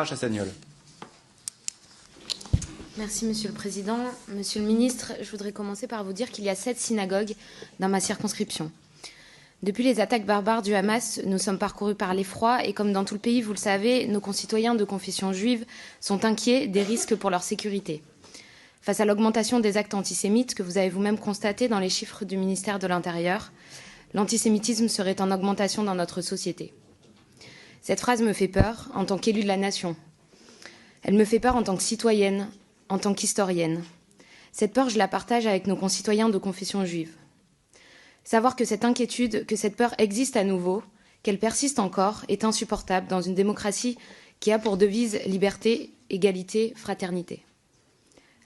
Chassagnol. Merci Monsieur le Président. Monsieur le Ministre, je voudrais commencer par vous dire qu'il y a 7 synagogues dans ma circonscription. Depuis les attaques barbares du Hamas, nous sommes parcourus par l'effroi et comme dans tout le pays, vous le savez, nos concitoyens de confession juive sont inquiets des risques pour leur sécurité. Face à l'augmentation des actes antisémites que vous avez vous-même constaté dans les chiffres du ministère de l'Intérieur, l'antisémitisme serait en augmentation dans notre société. Cette phrase me fait peur en tant qu'élue de la nation. Elle me fait peur en tant que citoyenne, en tant qu'historienne. Cette peur, je la partage avec nos concitoyens de confession juive. Savoir que cette inquiétude, que cette peur existe à nouveau, qu'elle persiste encore, est insupportable dans une démocratie qui a pour devise liberté, égalité, fraternité.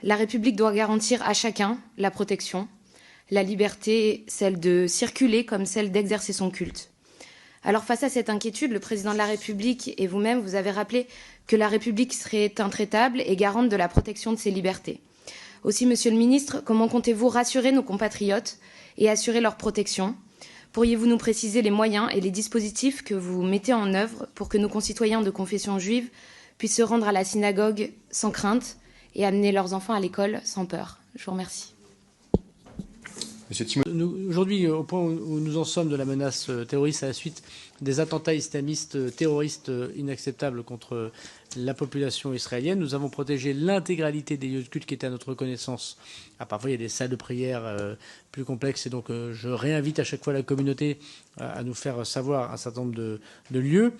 La République doit garantir à chacun la protection, la liberté, celle de circuler comme celle d'exercer son culte. Alors face à cette inquiétude, le président de la République et vous-même, vous avez rappelé que la République serait intraitable et garante de la protection de ses libertés. Aussi, Monsieur le Ministre, comment comptez-vous rassurer nos compatriotes et assurer leur protection? Pourriez-vous nous préciser les moyens et les dispositifs que vous mettez en œuvre pour que nos concitoyens de confession juive puissent se rendre à la synagogue sans crainte et amener leurs enfants à l'école sans peur? Je vous remercie. Aujourd'hui, au point où nous en sommes de la menace terroriste à la suite des attentats islamistes terroristes inacceptables contre la population israélienne, nous avons protégé l'intégralité des lieux de culte qui étaient à notre connaissance. Parfois, il y a des salles de prière plus complexes et donc je réinvite à chaque fois la communauté à nous faire savoir un certain nombre de lieux.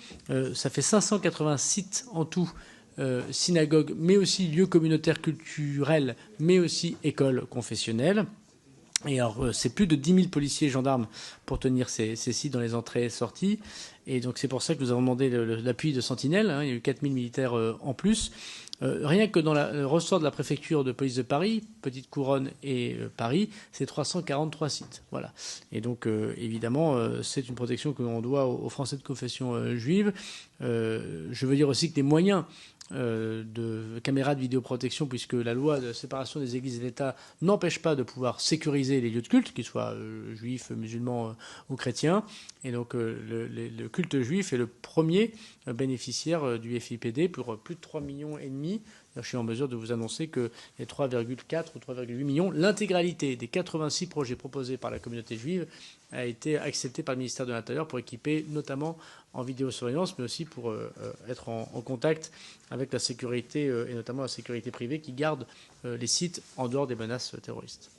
Ça fait 580 sites en tout. Synagogues, mais aussi lieux communautaires culturels, mais aussi écoles confessionnelles. Et alors, c'est plus de 10 000 policiers et gendarmes pour tenir ces sites dans les entrées et sorties. Et donc, c'est pour ça que nous avons demandé l'appui de Sentinelle. Il y a eu 4 000 militaires en plus. Rien que dans le ressort de la préfecture de police de Paris, Petite Couronne et Paris, c'est 343 sites. Voilà. Et donc, évidemment, c'est une protection que l'on doit aux Français de confession juive. Je veux dire aussi que les moyens de caméras de vidéoprotection, puisque la loi de séparation des églises et de l'État n'empêche pas de pouvoir sécuriser les lieux de culte, qu'ils soient juifs, musulmans ou chrétiens. Et donc le culte juif est le premier bénéficiaire du FIPD pour plus de 3,5 millions. Je suis en mesure de vous annoncer que les 3,4 ou 3,8 millions, l'intégralité des 86 projets proposés par la communauté juive a été acceptée par le ministère de l'Intérieur pour équiper notamment en vidéosurveillance, mais aussi pour être en contact avec la sécurité et notamment la sécurité privée qui garde les sites en dehors des menaces terroristes.